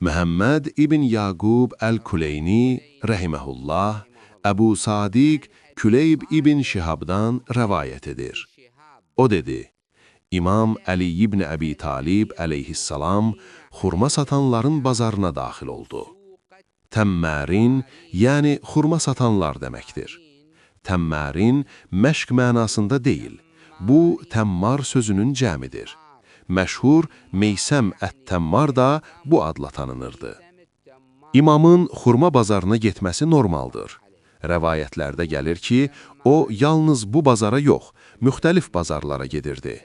Məhəmməd ibn Yaqub Əl-Kuleyni, rəhiməhullah, Əbu Sadiq Küleyb ibn Şihabdan rəvayət edir. O dedi, İmam Əli ibn Əbi Talib əleyhissalam xurma satanların bazarına daxil oldu. Təmmərin, yəni xurma satanlar deməkdir. Təmmərin məşq mənasında deyil, bu təmmar sözünün cəmidir. Məşhur Meysəm ət-Təmmar da bu adla tanınırdı. İmamın xurma bazarına getməsi normaldır. Rəvayətlərdə gəlir ki, o yalnız bu bazara yox, müxtəlif bazarlara gedirdi.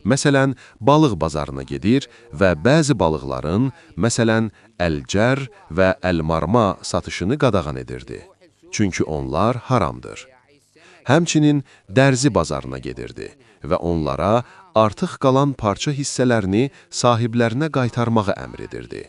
Məsələn, balıq bazarına gedir və bəzi balıqların, məsələn, əl-cər və əl-marma satışını qadağan edirdi. Çünki onlar haramdır. Həmçinin dərzi bazarına gedirdi və onlara artıq qalan parça hissələrini sahiblərinə qaytarmağı əmr edirdi.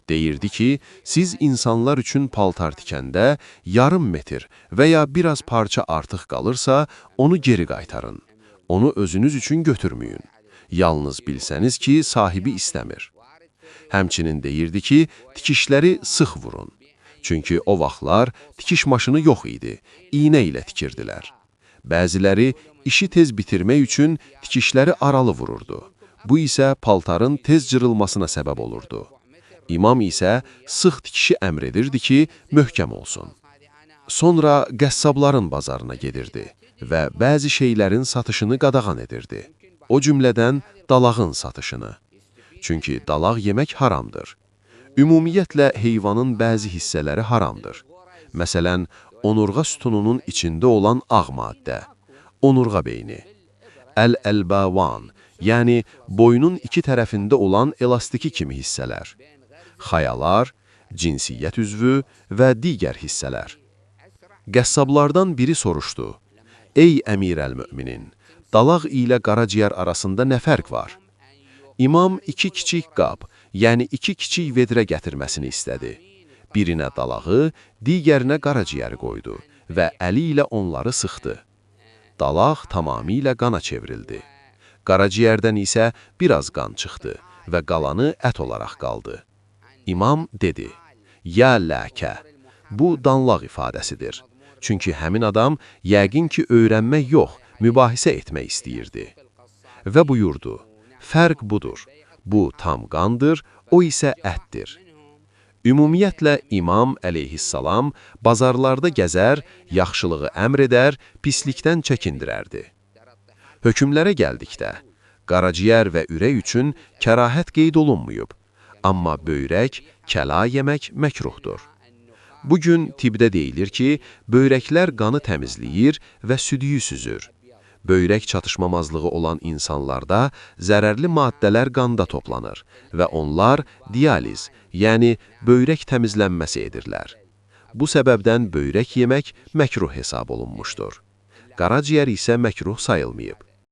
Deyirdi ki, siz insanlar üçün paltar tikəndə yarım metr və ya biraz parça artıq qalırsa, onu geri qaytarın. Onu özünüz üçün götürməyin. Yalnız bilsəniz ki, sahibi istəmir. Həmçinin deyirdi ki, tikişləri sıx vurun. Çünki o vaxtlar tikiş maşını yox idi, iynə ilə tikirdilər. Bəziləri işi tez bitirmək üçün tikişləri aralı vururdu. Bu isə paltarın tez cırılmasına səbəb olurdu. İmam isə sıx tikişi əmr edirdi ki, möhkəm olsun. Sonra qəssabların bazarına gedirdi və bəzi şeylərin satışını qadağan edirdi. O cümlədən dalağın satışını. Çünki dalaq yemək haramdır. Ümumiyyətlə, heyvanın bəzi hissələri haramdır. Məsələn, onurğa sütununun içində olan ağ maddə, onurğa beyni, əl-əlbəvan, yəni boynun iki tərəfində olan elastiki kimi hissələr, xayalar, cinsiyyət üzvü və digər hissələr. Qəssablardan biri soruşdu, ey əmir-əl-müminin, dalaq ilə qaraciyər arasında nə fərq var? İmam iki kiçik qab, yəni iki kiçik vedrə gətirməsini istədi. Birinə dalağı, digərinə qaraciyəri qoydu və əli ilə onları sıxdı. Dalaq tamamilə qana çevrildi. Qaraciyərdən isə biraz qan çıxdı və qalanı ət olaraq qaldı. İmam dedi, ya ləkə, bu danlaq ifadəsidir. Çünki həmin adam yəqin ki, öyrənmək yox, mübahisə etmək istəyirdi. Və buyurdu, fərq budur, bu tam qandır, o isə ətdir. Ümumiyyətlə, İmam əleyhissalam bazarlarda gəzər, yaxşılığı əmr edər, pislikdən çəkindirərdi. Hökmlərə gəldikdə, qaraciyər və ürək üçün kərahət qeyd olunmayıb, amma böyrək, kəla yemək məkruhdur. Bugün tibdə deyilir ki, böyrəklər qanı təmizləyir və südüyü süzür. Böyrək çatışmamazlığı olan insanlarda zərərli maddələr qanda toplanır və onlar dializ, yəni böyrək təmizlənməsi edirlər. Bu səbəbdən böyrək yemək məkruh hesab olunmuşdur. Qaraciyər isə məkruh sayılmayıb.